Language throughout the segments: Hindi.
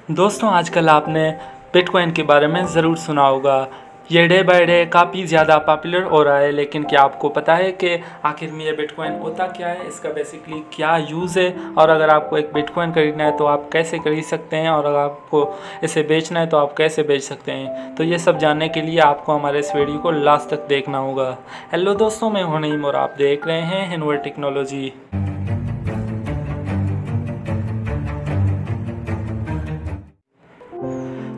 दोस्तों आजकल आपने बिटकॉइन के बारे में ज़रूर सुना होगा। ये डे बाय डे काफ़ी ज़्यादा पॉपुलर हो रहा है, लेकिन क्या आपको पता है कि आखिर में ये बिटकॉइन होता क्या है, इसका बेसिकली क्या यूज़ है, और अगर आपको एक बिटकॉइन खरीदना है तो आप कैसे खरीद सकते हैं, और अगर आपको इसे बेचना है तो आप कैसे बेच सकते हैं। तो ये सब जानने के लिए आपको हमारे इस वीडियो को लास्ट तक देखना होगा। हेलो दोस्तों, मैं हूं नईम और आप देख रहे हैं हिनवर टेक्नोलॉजी।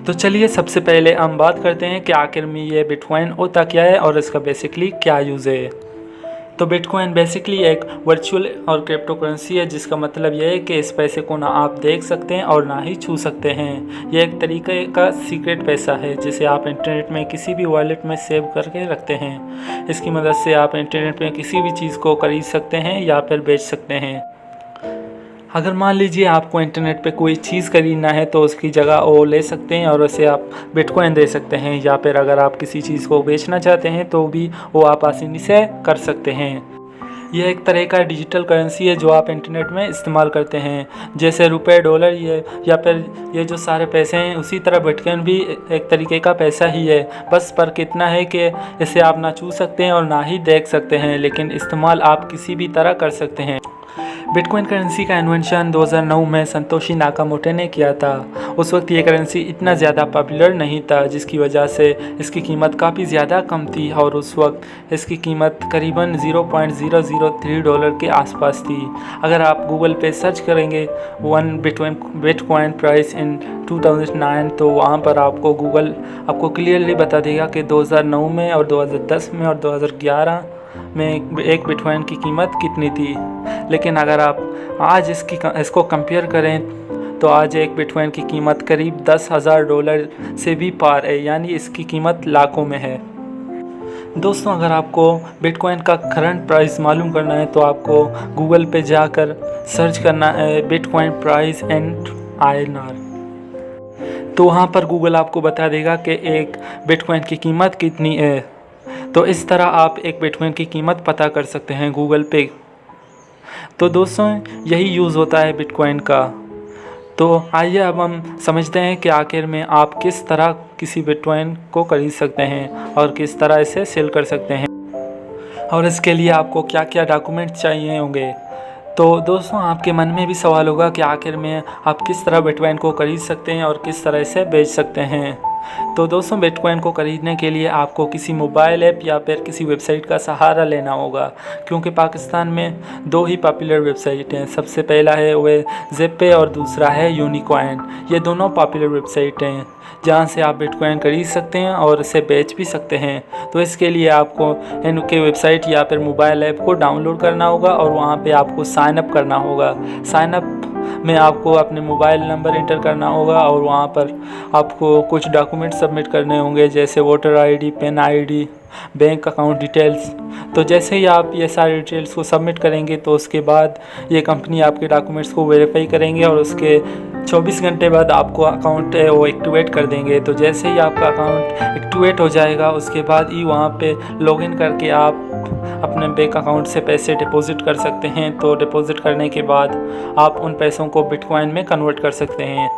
तो चलिए सबसे पहले हम बात करते हैं कि आखिर में ये बिटकॉइन होता क्या है और इसका बेसिकली क्या यूज़ है। तो बिटकॉइन बेसिकली एक वर्चुअल और क्रिप्टो करेंसी है, जिसका मतलब यह है कि इस पैसे को ना आप देख सकते हैं और ना ही छू सकते हैं। यह एक तरीके का सीक्रेट पैसा है जिसे आप इंटरनेट में किसी भी वॉलेट में सेव करके रखते हैं। इसकी मदद से आप इंटरनेट में किसी भी चीज़ को खरीद सकते हैं या फिर बेच सकते हैं। अगर मान लीजिए आपको इंटरनेट पे कोई चीज़ खरीदना है तो उसकी जगह वो ले सकते हैं और उसे आप बिटकॉइन दे सकते हैं, या फिर अगर आप किसी चीज़ को बेचना चाहते हैं तो भी वो आप आसानी से कर सकते हैं। यह एक तरह का डिजिटल करेंसी है जो आप इंटरनेट में इस्तेमाल करते हैं, जैसे रुपए, डॉलर, ये या फिर ये जो सारे पैसे हैं, उसी तरह बिटकॉइन भी एक तरीके का पैसा ही है। बस फ़र्क इतना है कि इसे आप ना छू सकते हैं और ना ही देख सकते हैं, लेकिन इस्तेमाल आप किसी भी तरह कर सकते हैं। बिटकॉइन करेंसी का इन्वेंशन 2009 में संतोशी नाकामोटो ने किया था। उस वक्त ये करेंसी इतना ज़्यादा पॉपुलर नहीं था, जिसकी वजह से इसकी कीमत काफ़ी ज़्यादा कम थी, और उस वक्त इसकी कीमत करीबन $0.003 के आसपास थी। अगर आप गूगल पे सर्च करेंगे वन बिटकॉइन प्राइस इन 2009, तो वहाँ पर गूगल आपको क्लियरली बता देगा कि 2009 में और 2010 में और 2011 में एक बिटकॉइन की कीमत कितनी थी। लेकिन अगर आप आज इसको कंपेयर करें तो आज एक बिटकॉइन की कीमत करीब $10,000 से भी पार है, यानी इसकी कीमत लाखों में है। दोस्तों अगर आपको बिटकॉइन का करंट प्राइस मालूम करना है तो आपको गूगल पे जाकर सर्च करना है बिटकॉइन प्राइस एंड INR। तो वहाँ पर गूगल आपको बता देगा कि एक बिटकॉइन की कीमत कितनी है। तो इस तरह आप एक बिटकॉइन की कीमत पता कर सकते हैं गूगल पे। तो दोस्तों यही यूज़ होता है बिटकॉइन का। तो आइए अब हम समझते हैं कि आखिर में आप किस तरह किसी बिटकॉइन को खरीद सकते हैं और किस तरह इसे सेल कर सकते हैं, और इसके लिए आपको क्या क्या डॉक्यूमेंट चाहिए होंगे। तो दोस्तों आपके मन में भी सवाल होगा कि आखिर में आप किस तरह बिटकॉइन को खरीद सकते हैं और किस तरह इसे बेच सकते हैं। तो दोस्तों बिटकॉइन को खरीदने के लिए आपको किसी मोबाइल ऐप या फिर किसी वेबसाइट का सहारा लेना होगा, क्योंकि पाकिस्तान में दो ही पॉपुलर वेबसाइट हैं। सबसे पहला है वह ज़ेपे और दूसरा है यूनिकॉइन। ये दोनों पॉपुलर वेबसाइट हैं जहां से आप बिटकॉइन खरीद सकते हैं और इसे बेच भी सकते हैं। तो इसके लिए आपको इनके वेबसाइट या फिर मोबाइल ऐप को डाउनलोड करना होगा और वहां पे आपको साइन अप करना होगा। साइन अप में आपको अपने मोबाइल नंबर इंटर करना होगा और वहाँ पर आपको कुछ डॉक्यूमेंट सबमिट करने होंगे, जैसे voter ID, PAN ID, bank account details. तो जैसे ही आप ये सारे डिटेल्स को सबमिट करेंगे तो उसके बाद ये कंपनी आपके डॉक्यूमेंट्स को वेरीफाई करेंगे और उसके 24 घंटे बाद आपको अकाउंट है वो एक्टिवेट कर देंगे। तो जैसे ही आपका अकाउंट एक्टिवेट हो जाएगा उसके बाद ही वहाँ पे लॉगिन करके आप अपने बैंक अकाउंट से पैसे डिपॉजिट कर सकते हैं। तो डिपॉजिट करने के बाद आप उन पैसों को बिटकॉइन में कन्वर्ट कर सकते हैं।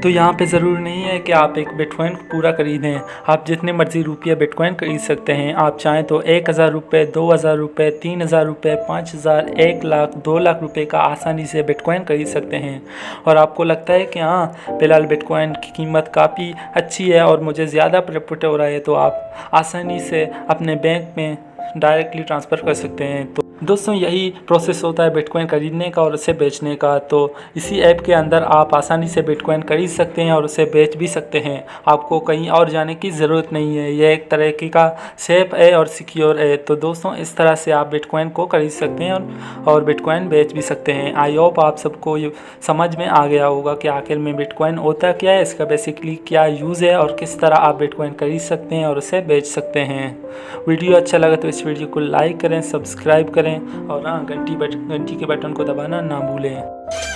तो यहाँ पे ज़रूरी नहीं है कि आप एक बिटकॉइन पूरा खरीदें, आप जितने मर्ज़ी रुपये बिटकॉइन खरीद सकते हैं। आप चाहें तो 1,000 रुपये, 2,000 रुपये, 3,000 रुपये, 5,000, 1 लाख, 2 लाख रुपये का आसानी से बिटकॉइन खरीद सकते हैं। और आपको लगता है कि हाँ फ़िलहाल बिटकॉइन की कीमत काफ़ी अच्छी है और मुझे ज़्यादा प्रॉफिट हो रहा है, तो आप आसानी से अपने बैंक में डायरेक्टली ट्रांसफ़र कर सकते हैं। तो दोस्तों यही प्रोसेस होता है बिटकॉइन खरीदने का और उसे बेचने का। तो इसी ऐप के अंदर आप आसानी से बिटकॉइन खरीद सकते हैं और उसे बेच भी सकते हैं। आपको कहीं और जाने की ज़रूरत नहीं है। यह एक तरह का सेफ है और सिक्योर है। तो दोस्तों इस तरह से आप बिटकॉइन को खरीद सकते हैं और बिटकॉइन बेच भी सकते हैं। आई होप आप सबको ये समझ में आ गया होगा कि आखिर में बिटकॉइन होता क्या है, इसका बेसिकली क्या यूज़ है और किस तरह आप बिटकॉइन खरीद सकते हैं और उसे बेच सकते हैं। वीडियो अच्छा लगा तो इस वीडियो को लाइक करें, सब्सक्राइब करें और हाँ घंटी के बटन को दबाना ना भूलें।